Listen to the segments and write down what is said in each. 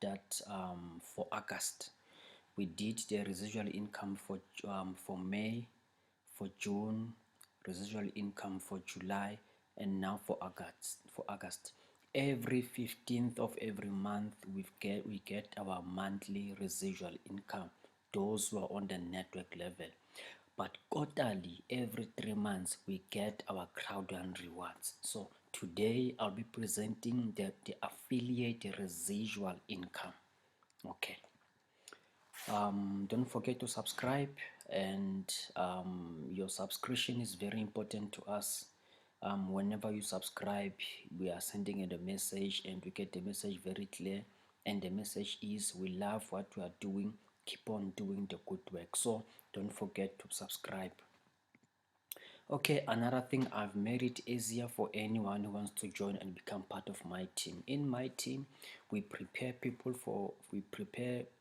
that for August. We did the residual income for May, for June, residual income for July, and now for August. Every 15th of every month we get our monthly residual income, those who are on the network level. But quarterly, every 3 months, we get our CROWD1 rewards. So today I'll be presenting the affiliate residual income. Okay. Don't forget to subscribe, and your subscription is very important to us. Whenever you subscribe, we are sending you the message, and we get the message very clear. And the message is, we love what we are doing, keep on doing the good work. So don't forget to subscribe. Okay, another thing, I've made it easier for anyone who wants to join and become part of my team. In my team, we prepare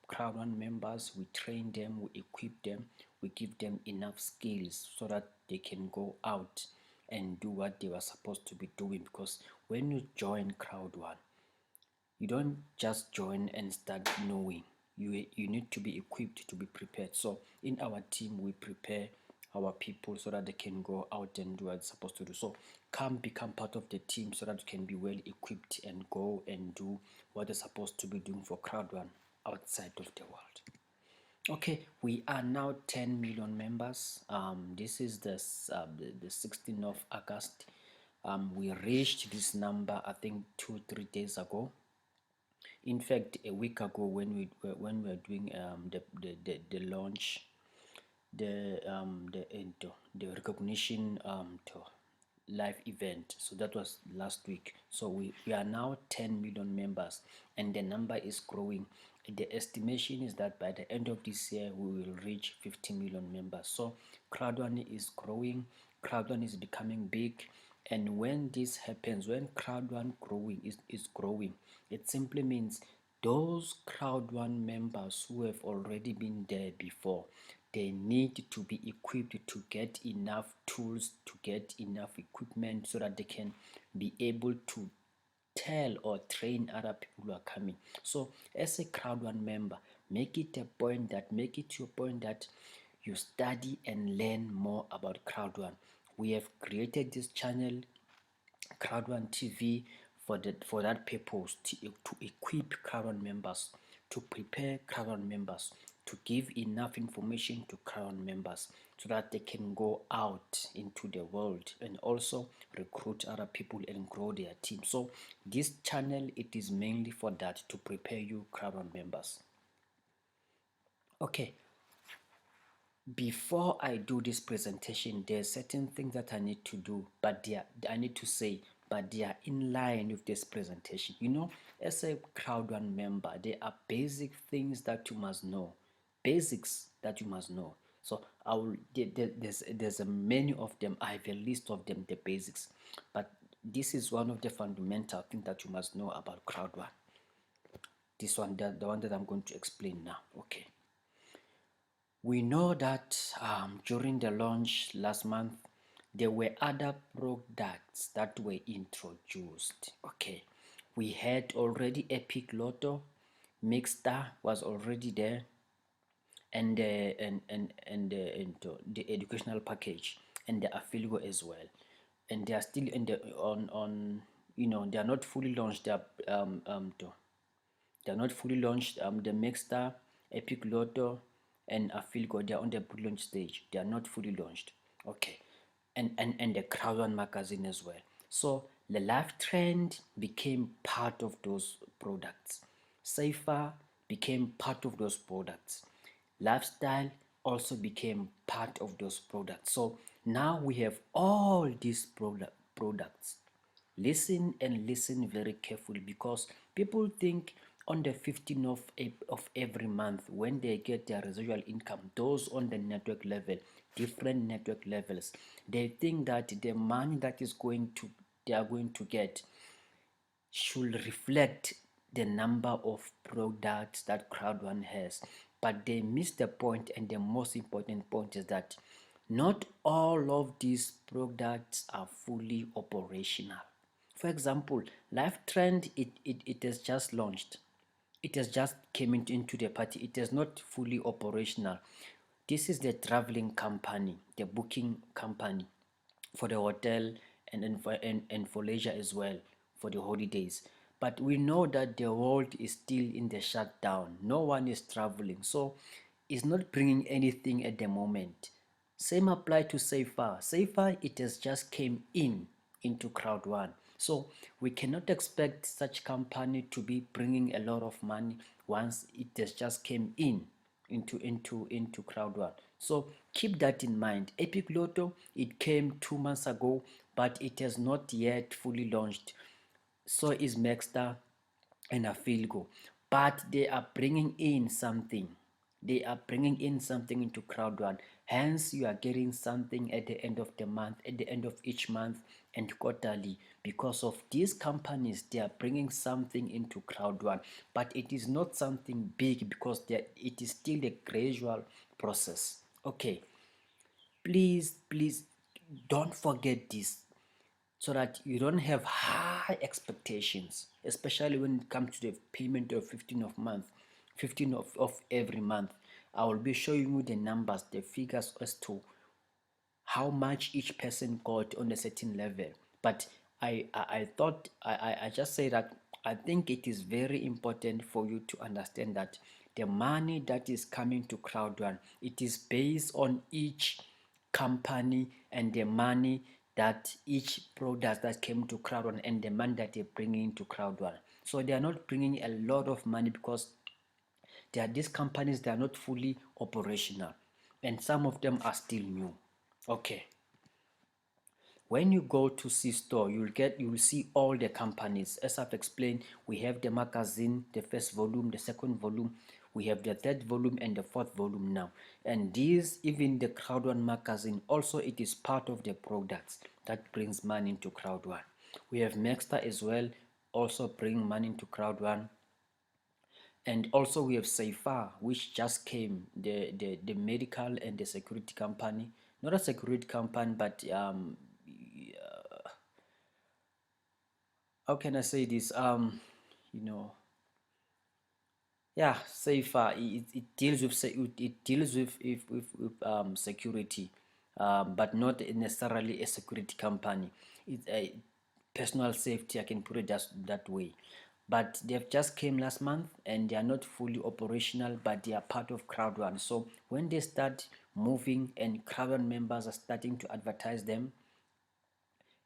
CROWD1 members, we train them, we equip them, we give them enough skills so that they can go out and do what they were supposed to be doing. Because when you join CROWD1, you don't just join and start knowing. You need to be equipped, to be prepared. So in our team, we prepare our people so that they can go out and do what they're supposed to do. So come become part of the team so that you can be well equipped and go and do what they're supposed to be doing for CROWD1 outside of the world. Okay, we are now 10 million members. This is the 16th of August. We reached this number, I think 2-3 days ago. In fact, a week ago, when we were doing the launch, the recognition to live event, so that was last week. So we are now 10 million members, and the number is growing. The estimation is that by the end of this year we will reach 50 million members. So CROWD1 is growing, CROWD1 is becoming big. And when this happens, when CROWD1 is growing, it simply means those CROWD1 members who have already been there before, they need to be equipped to get enough tools, to get enough equipment so that they can be able to tell or train other people who are coming. So as a CROWD1 member, make it your point that you study and learn more about CROWD1. We have created this channel, CROWD1 TV, for that purpose, to equip CROWD1 members, to prepare CROWD1 members, to give enough information to CROWD1 members so that they can go out into the world and also recruit other people and grow their team. So this channel, it is mainly for that, to prepare you CROWD1 members. Okay, before I do this presentation, there's certain things that I need to do, but they are in line with this presentation. You know, as a CROWD1 member, there are basic things that you must know, basics that you must know. So there's a many of them. I have a list of them, the basics, but this is one of the fundamental things that you must know about CROWD1. This one, the one that I'm going to explain now. Okay. We know that during the launch last month, there were other products that were introduced. Okay, we had already Epic Lotto, Mixstar was already there, and the educational package and the affiliate as well, and they are still in the on you know, they are not fully launched. They are not fully launched. The Mixstar, Epic Lotto, and Affiliate, they are on the pre-launch stage. They are not fully launched. Okay, and the CROWD1 magazine as well. So the life trend became part of those products. Safer became part of those products. Lifestyle also became part of those products. So now we have all these products. Listen and listen very carefully, because people think on the 15th of every month, when they get their residual income, those on the network level, different network levels, they think that the money that they are going to get should reflect the number of products that CROWD1 has. But they miss the point, and the most important point is that not all of these products are fully operational. For example, Life Trend, it has just launched. it has just came into the party. It is not fully operational. This is the traveling company, the booking company for the hotel and for leisure as well, for the holidays. But we know that the world is still in the shutdown. No one is traveling, so it's not bringing anything at the moment. Same apply to Safer. Safer, it has just came into CROWD1. So we cannot expect such company to be bringing a lot of money once it has just came into CROWD1. So keep that in mind. Epic Lotto, it came 2 months ago, but it has not yet fully launched. So is Maxter and Afilgo, but they are bringing in something. They are bringing in something into CROWD1. Hence, you are getting something at the end of the month, at the end of each month, and quarterly. Because of these companies, they are bringing something into CROWD1, but it is not something big because it is still a gradual process. Okay, please don't forget this so that you don't have high expectations, especially when it comes to the payment of 15th of month, 15th of every month. I will be showing you the numbers, the figures as to how much each person got on a certain level. But I thought I just say that I think it is very important for you to understand that the money that is coming to CROWD1, it is based on each company and the money that each product that came to CROWD1 and the money that they're bringing to CROWD1. So they are not bringing a lot of money because there are these companies that are not fully operational and some of them are still new. Okay, when you go to C store, you will see all the companies. As I've explained, we have the magazine, the first volume, the second volume, we have the third volume and the fourth volume now. And these, even the CROWD1 magazine, also it is part of the products that brings money into CROWD1. We have Maxter as well, also bring money into CROWD1. And also we have Safer, which just came, the medical and the security company. Not a security company, but how can I say this? You know, yeah, Safer. It deals with it deals with security, but not necessarily a security company. It's a personal safety. I can put it just that way. But they've just came last month and they are not fully operational, but they are part of CROWD1. So when they start moving and CROWD1 members are starting to advertise them,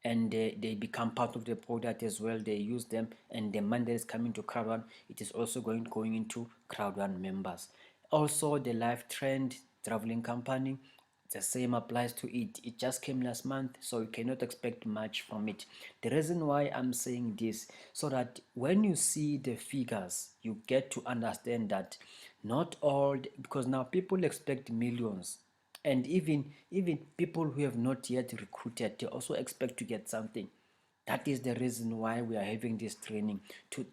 and they become part of the product as well, they use them, and the money that is coming to CROWD1, it is also going into CROWD1 members. Also the Life Trend traveling company, the same applies to it. It just came last month, so you cannot expect much from it. The reason why I'm saying this, so that when you see the figures, you get to understand that not all because now people expect millions, and even people who have not yet recruited, they also expect to get something. That is the reason why we are having this training, to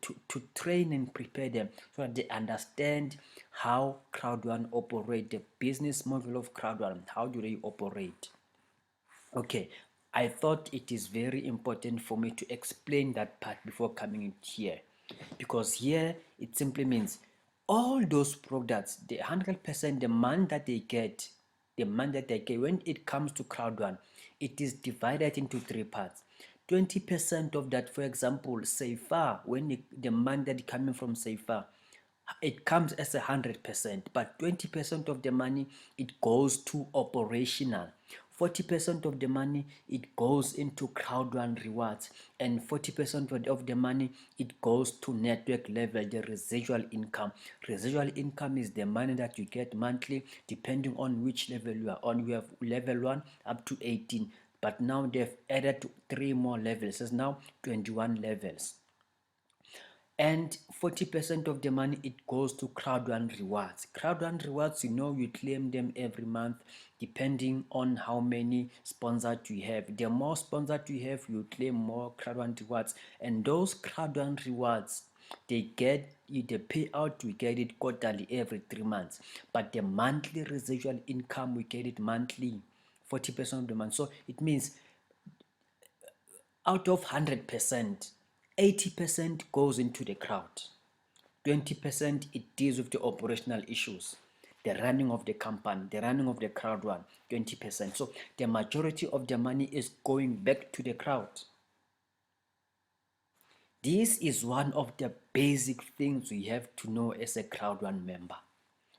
train and prepare them so that they understand how CROWD1 operate, the business model of CROWD1, how do they operate. Okay, I thought it is very important for me to explain that part before coming in here, because here it simply means all those products, the 100%, the money that they get, when it comes to CROWD1, it is divided into three parts. 20% of that, for example, Safer, when the money that is coming from Safer, it comes as 100%, but 20% of the money it goes to operational. 40% of the money it goes into CROWD1 rewards, and 40% of the money it goes to network level, the residual income. Residual income is the money that you get monthly depending on which level you are on. You have level 1 up to 18, but now they've added 3 more levels. It's now 21 levels, and 40% of the money it goes to CROWD1 rewards. CROWD1 rewards, you claim them every month depending on how many sponsors you have. The more sponsors you have, you claim more CROWD1 rewards, and those CROWD1 rewards, they get the payout, we get it quarterly every 3 months, but the monthly residual income, we get it monthly, 40% of the month. So it means out of 100%, 80% goes into the crowd. 20% it deals with the operational issues, the running of the company, the running of the CROWD1, 20%. So the majority of the money is going back to the crowd. This is one of the basic things you have to know as a CROWD1 member.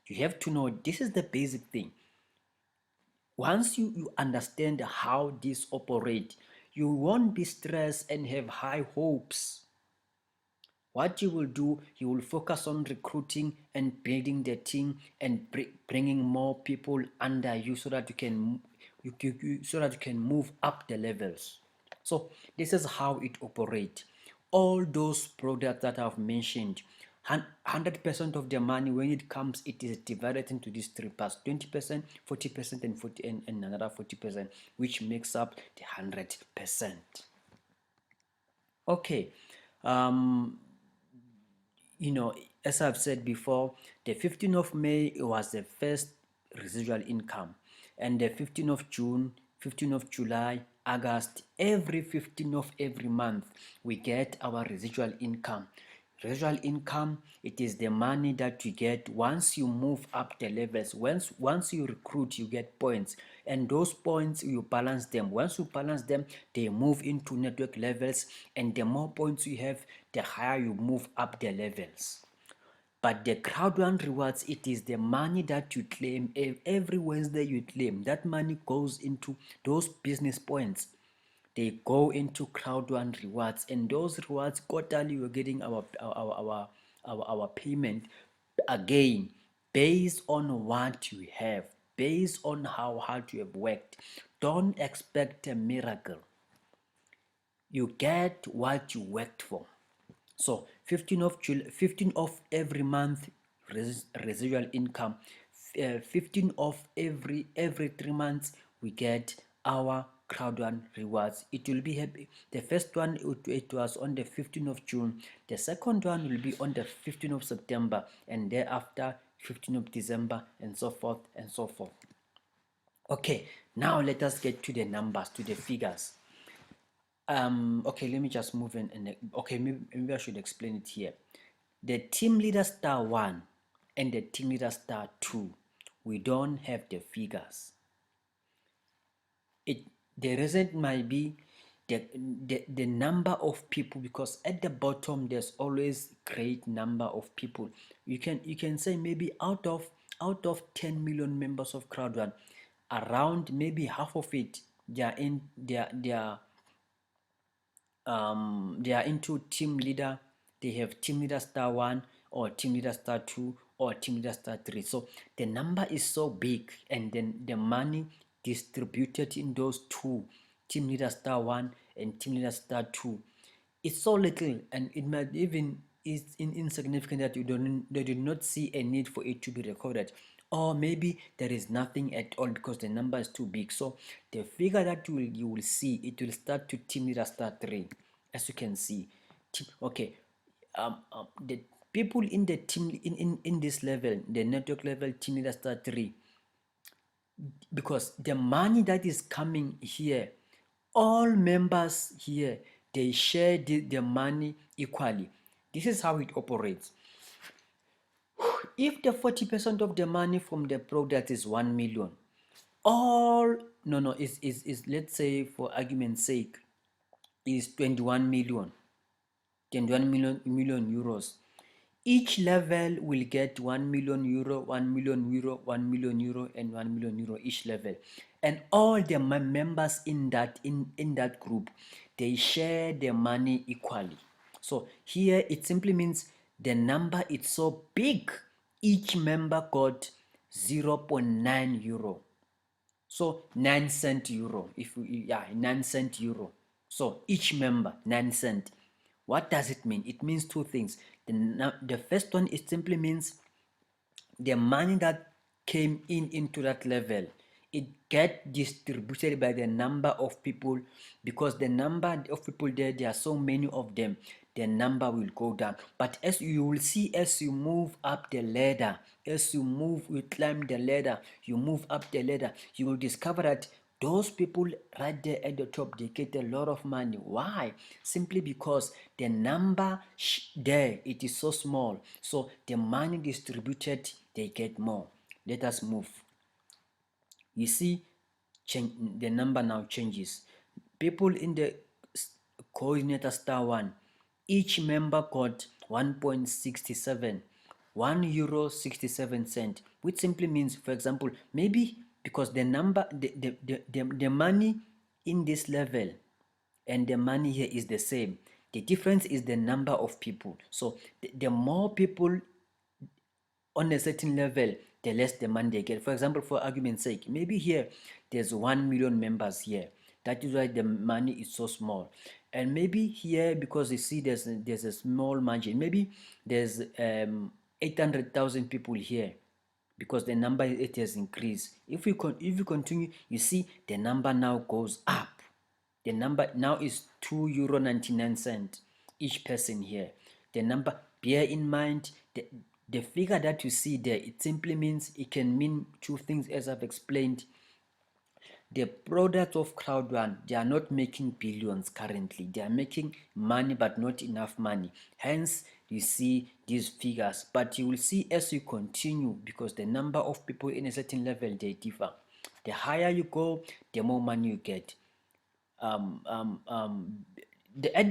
You have to know this is the basic thing. Once you understand how this operates, you won't be stressed and have high hopes. What you will do, you will focus on recruiting and building the team and bringing more people under you so that you can move up the levels. So this is how it operates. All those products that I've mentioned, 100% of the money when it comes, it is divided into these three parts: 20%, 40%, and another 40%, which makes up the 100%. Okay. Um, as I've said before, the 15th of May was the first residual income, and the 15th of June, 15th of July, August, every 15th of every month, we get our residual income. Residual income, it is the money that you get once you move up the levels. Once you recruit, you get points, and those points you balance them. Once you balance them, they move into network levels, and the more points you have, the higher you move up the levels. But the CROWD1 rewards, it is the money that you claim every Wednesday. You claim that money goes into those business points. They go into CROWD1 rewards, and those rewards quarterly we're getting our payment again based on what you have, based on how hard you have worked. Don't expect a miracle. You get what you worked for. So 15 of July, 15 of every month residual income. 15 of every 3 months we get our CROWD1 rewards. It will be happy. The first one it was on the 15th of June. The second one will be on the 15th of September, and thereafter 15th of December, and so forth and so forth. Okay, now let us get to the numbers, to the figures. Okay, let me just move in, and okay, maybe I should explain it here. The team leader star 1 and the team leader star 2, we don't have the figures. The reason might be the number of people, because at the bottom there's always great number of people. You can say maybe out of 10 million members of CROWD1, around maybe half of it they are into team leader. They have team leader star 1 or team leader star 2 or team leader star 3. So the number is so big, and then the money distributed in those two, team leader star 1 and team leader star 2, it's so little, and it might even is insignificant that you do not see a need for it to be recorded, or maybe there is nothing at all because the number is too big. So the figure that you will see, it will start to team leader star 3, as you can see. Okay, the people in the team in this level, the network level, team leader star 3, because the money that is coming here, all members here, they share the money equally. This is how it operates. If the 40% of the money from the product is 1 million, all no is let's say for argument's sake is 21 million, 21 million euros. Each level will get 1 million euro, 1 million euro, 1 million euro, and 1 million euro each level. And all the members in that group, they share the money equally. So here it simply means the number is so big, each member got 0.9 euro. So 9 cent euro, 9 cent euro. So each member 9 cent. What does it mean? It means two things. The first one, it simply means the money that came into that level, it get distributed by the number of people, because the number of people there are so many of them, the number will go down. But as you will see, as you move up the ladder, you climb the ladder, you move up the ladder, you will discover that Those people right there at the top, they get a lot of money. Why? Simply because the number there, it is so small. So the money distributed, they get more. Let us move. You see, the number now changes. People in the coordinator star one, each member got 1.67, €1 67 cent, which simply means, for example, maybe because the number, the money in this level and the money here is the same. The difference is the number of people. So the more people on a certain level, the less the money they get. For example, for argument's sake, maybe here there's 1 million members here. That is why the money is so small. And maybe here, because you see there's a small margin, maybe there's 800,000 people here because the number it has increased. If you continue, you see the number now goes up. The number now is €2.99 each person here. The number, bear in mind, the figure that you see there, it simply means, it can mean two things as I've explained. The products of CROWD1, they are not making billions currently. They are making money, but not enough money. Hence, you see these figures. But you will see as you continue, because the number of people in a certain level, they differ. The higher you go, the more money you get. At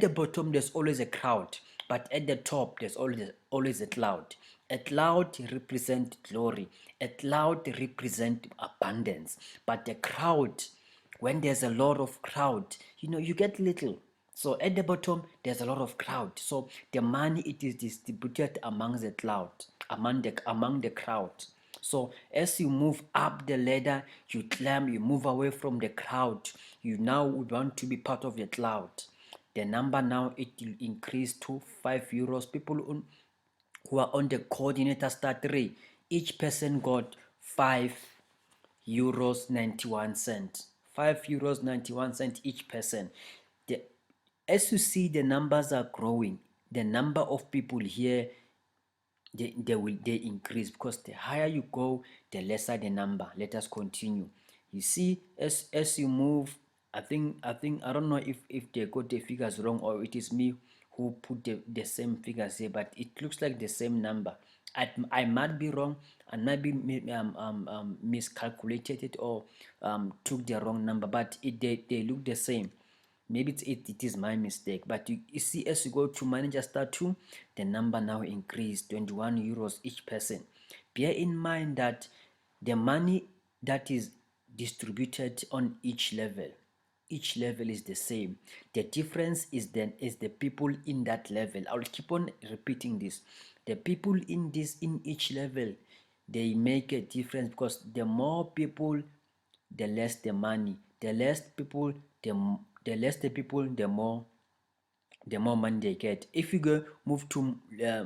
the bottom there's always a crowd, but at the top there's always a cloud. A cloud represents glory, a cloud represents abundance, but the crowd, when there's a lot of crowd, you get little. So at the bottom there's a lot of crowd, so the money, it is distributed among the cloud, among the crowd. So as you move up the ladder, you climb, you move away from the crowd. You now want to be part of the cloud. The number now, it will increase to €5. People who are on the coordinator star 3, each person got €5 91 cent. €5 91 each person. As you see, the numbers are growing. The number of people here, they increase, because the higher you go, the lesser the number. Let us continue. You see, as you move, I don't know if they got the figures wrong, or it is me who put the same figures here, but it looks like the same number. I might be wrong, and might be miscalculated it, or took the wrong number, but they look the same. Maybe it is my mistake, but you see, as you go to manager star 2, the number now increased, €21 each person. Bear in mind that the money that is distributed on each level is the same. The difference is the people in that level. I'll keep on repeating this. The people in each level, they make a difference, because the more people, the less the money. The less people, the less the people, the more money they get. If you go move to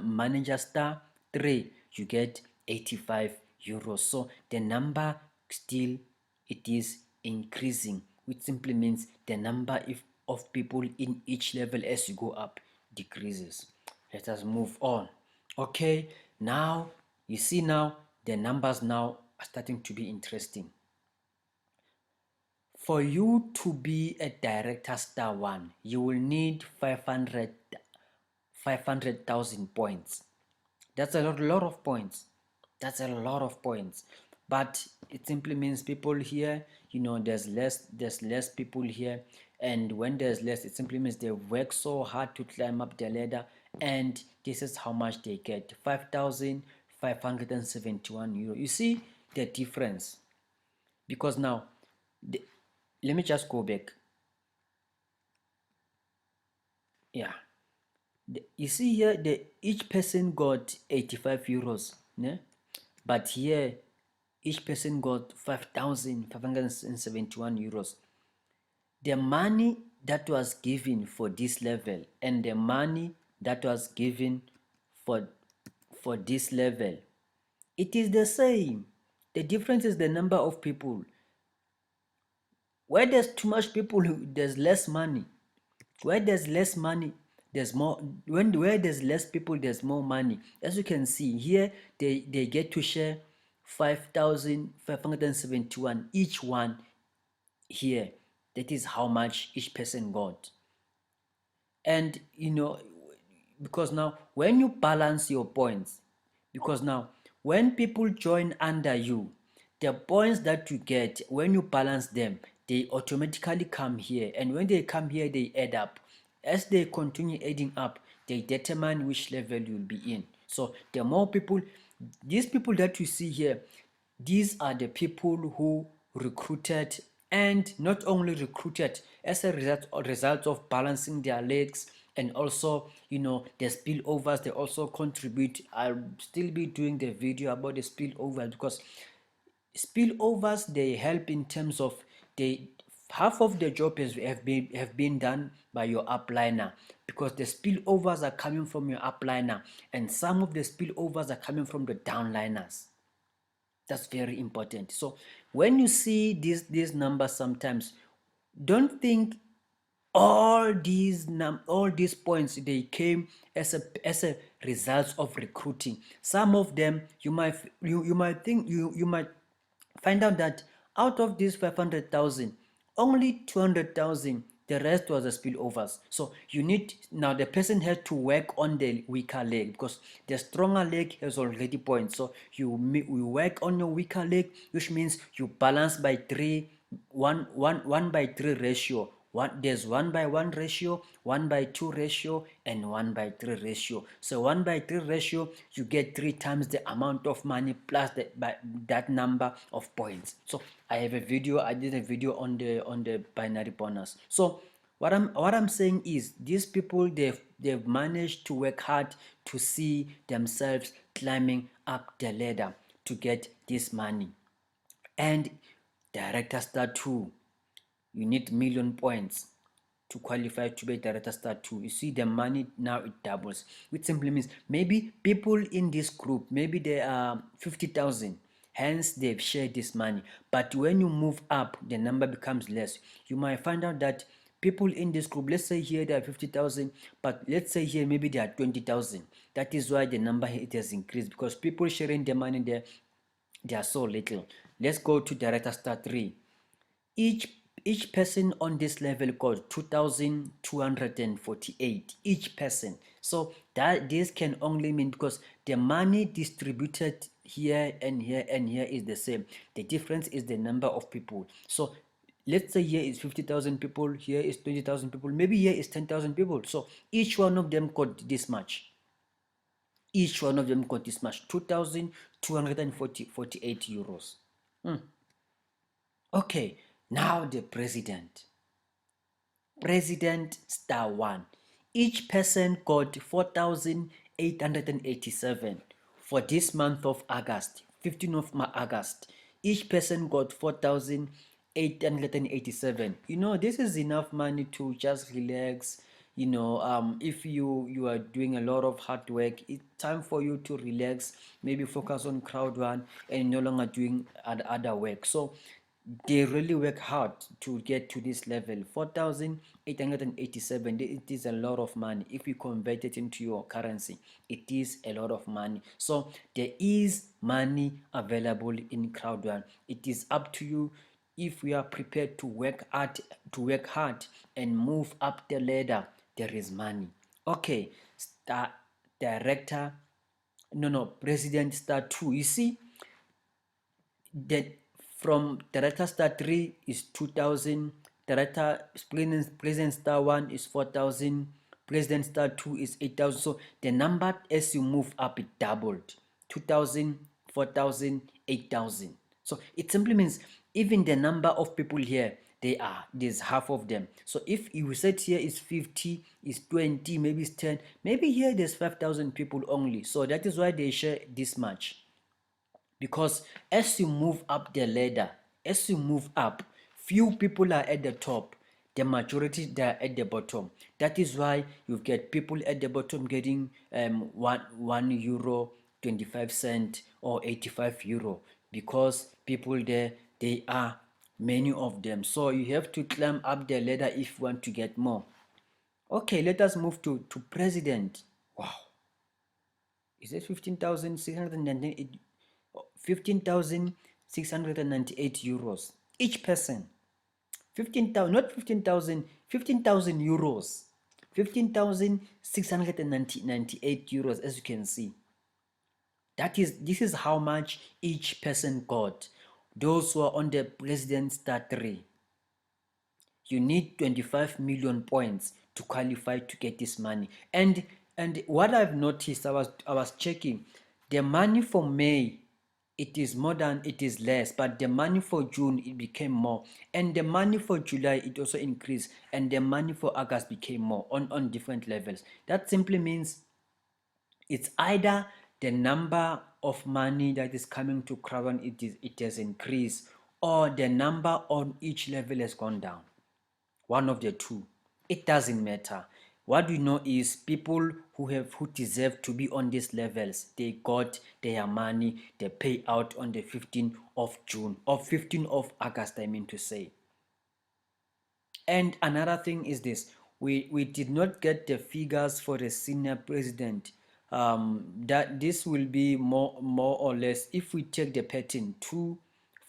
manager star 3, you get €85. So the number still, it is increasing, which simply means the number of people in each level as you go up decreases. Let us move on. Okay, now you see, now the numbers now are starting to be interesting. For you to be a director star 1, you will need 500,000 points. That's a lot of points. That's a lot of points. But it simply means people here, there's less people here. And when there's less, it simply means they work so hard to climb up the ladder. And this is how much they get, €5,571. You see the difference? Because now, let me just go back. Yeah. You see here, each person got €85, né? But here, each person got €5,571. The money that was given for this level and the money that was given for this level, it is the same. The difference is the number of people. Where there's too much people, there's less money. Where there's less money, there's more. Where there's less people, there's more money. As you can see here, they get to share 5,571 each one. here. That is how much each person got. And because now when you balance your points, because now when people join under you, the points that you get when you balance them, they automatically come here, and when they come here they add up. As they continue adding up, they determine which level you'll be in. So the more people, these people that you see here, these are the people who recruited, and not only recruited, as a result of balancing their legs, and also the spillovers, they also contribute. I'll still be doing the video about the spillovers, because spillovers, they help in terms of, they half of the job have been done by your upliner, because the spillovers are coming from your upliner, and some of the spillovers are coming from the downliners. That's very important. So when you see these numbers, sometimes don't think all these points, they came as a result of recruiting. Some of them, you might think, you might find out that out of these 500,000, only 200,000, the rest was the spillovers. So you need, now the person has to work on the weaker leg, because the stronger leg has already points. So you work on your weaker leg, which means you balance by 3, 1:3 ratio. There's 1:1 ratio, 1:2 ratio, and 1:3 ratio. So 1:3 ratio, you get 3 times the amount of money plus that number of points. So I did a video on the binary bonus. So what I'm saying is, these people, they've managed to work hard to see themselves climbing up the ladder to get this money. And director star 2, you need million points to qualify to be director star 2. You see, the money now it doubles, which simply means maybe people in this group, maybe there are 50,000, hence they've shared this money. But when you move up, the number becomes less. You might find out that people in this group, let's say here there are 50,000, but let's say here maybe there are 20,000. That is why the number here, it has increased, because people sharing the money there, they are so little. Let's go to director star 3. Each person on this level got 2,248 each person. So that this can only mean, because the money distributed here and here and here is the same. The difference is the number of people. So let's say here is 50,000 people, here is 20,000 people, maybe here is 10,000 people. So each one of them got this much. Each one of them got this much, 2,248 euros. Okay, now the president. President star 1. Each person got 4,887 for this month of August, 15th of August. Each person got 4,887. This is enough money to just relax. If you are doing a lot of hard work, it's time for you to relax, maybe focus on CROWD1 and no longer doing other work. So they really work hard to get to this level. 4,887, it is a lot of money. If you convert it into your currency, it is a lot of money. So there is money available in CROWD1. It is up to you. If we are prepared to work hard and move up the ladder, there is money. Okay, star director, no, president star 2. You see, that from director star 3 is 2,000, director president star 1 is 4,000, president star 2 is 8,000. So the number as you move up, it doubled. 2,000, 4,000, 8,000. So it simply means even the number of people here, there's half of them. So if you said here is 50, is 20, maybe it's 10, maybe here there's 5,000 people only. So that is why they share this much. Because as you move up the ladder, as you move up, few people are at the top, the majority they are at the bottom. That is why you get people at the bottom getting one euro 25 cent or 85 euro, because people there, they are many of them. So you have to climb up the ladder if you want to get more. Okay, let us move to president. Wow, is it 15,698? 15,698 euros each person. 15,000, not 15,000, 15,000 euros. 15,698 euros, as you can see. This is how much each person got. Those who are on the President Star 3. You need 25 million points to qualify to get this money. And what I've noticed, I was checking, the money for May, it is more than, it is less, but the money for June, it became more, and the money for July, it also increased, and the money for August became more on different levels. That simply means it's either the number of money that is coming to CROWD1, it has increased, or the number on each level has gone down. One of the two. It doesn't matter. What we know is people who deserve to be on these levels, they got their money, they pay out on the 15th of June, or 15th of August, I mean to say. And another thing is this: we did not get the figures for the senior president. That this will be more or less, if we take the pattern 2,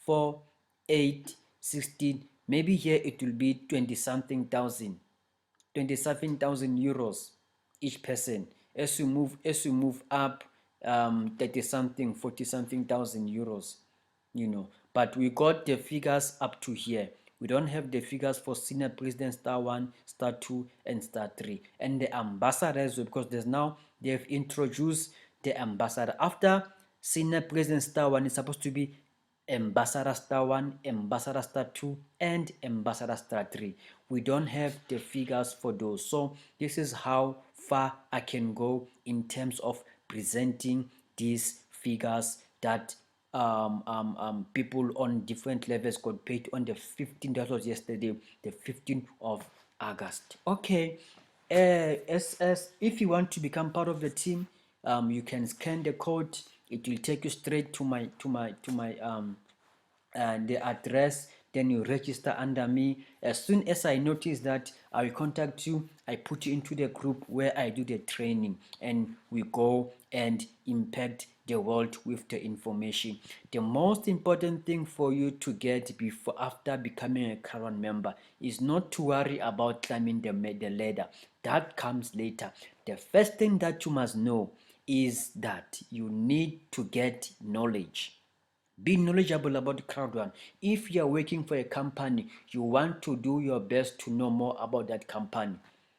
4, 8, 16, maybe here it will be 20 something thousand, 27,000 euros each person. As you move up, 30 something, 40 something thousand euros, you know. But we got the figures up to here. We don't have the figures for senior president star 1, star 2, and star 3, and the ambassadors, because they've introduced the ambassador. After senior president star 1 is supposed to be ambassador star 1, ambassador star 2, and ambassador star 3. We don't have the figures for those. So this is how far I can go in terms of presenting these figures that people on different levels got paid on the 15th. That was yesterday, the 15th of August. Okay. As if you want to become part of the team, you can scan the code. It will take you straight to my the address. Then you register under me. As soon as I notice that, I will contact you. I put you into the group where I do the training, and we go and impact the world with the information. The most important thing for you to get before after becoming a current member is not to worry about climbing the ladder. That comes later. The first thing that you must know is that you need to get knowledge. Be knowledgeable about CROWD1. If you are working for a company, you want to do your best to know more about that company.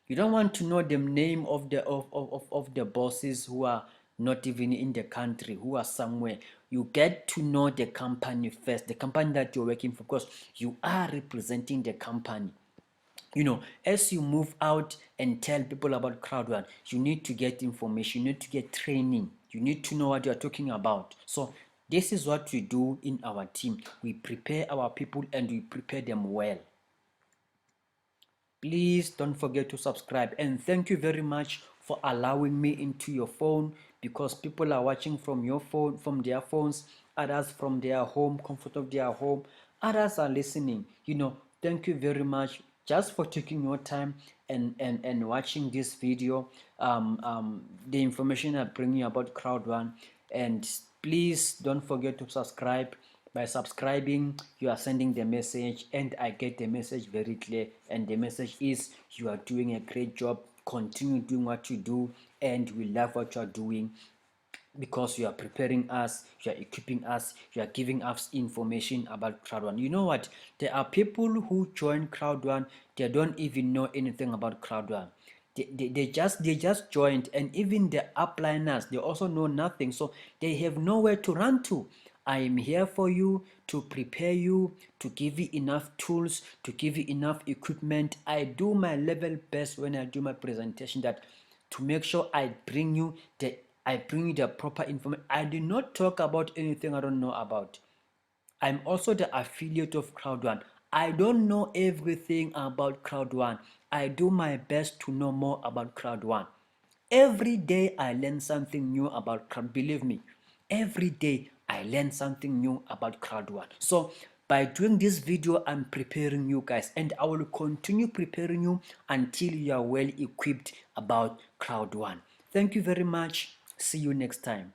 You don't want to know the name of the bosses who are not even in the country, who are somewhere. You get to know the company first, the company that you're working for, because you are representing the company. You know, as you move out and tell people about CROWD1, you need to get information, you need to get training, you need to know what you're talking about. So this is what we do in our team. We prepare our people and we prepare them well. Please don't forget to subscribe, and thank you very much for allowing me into your phone, because people are watching from your phone, from their phones, others from their home, comfort of their home, others are listening. You know, thank you very much just for taking your time and watching this video. The information I bring you about CROWD1, and please don't forget to subscribe. By subscribing, you are sending the message, and I get the message very clear. And the message is, you are doing a great job. Continue doing what you do, and we love what you are doing, because you are preparing us, you are equipping us, you are giving us information about CROWD1. You know what? There are people who join CROWD1, they don't even know anything about CROWD1. They just joined, and even the upliners, they also know nothing, so they have nowhere to run to. I am here for you, to prepare you, to give you enough tools, to give you enough equipment. I do my level best when I do my presentation, that to make sure I bring you the proper information. I do not talk about anything I don't know about. I'm also the affiliate of CROWD1. I don't know everything about CROWD1. I do my best to know more about CROWD1. Every day I learn something new about CROWD. Believe me, every day I learn something new about CROWD1. So by doing this video, I'm preparing you guys, and I will continue preparing you until you are well equipped about CROWD1. Thank you very much. See you next time.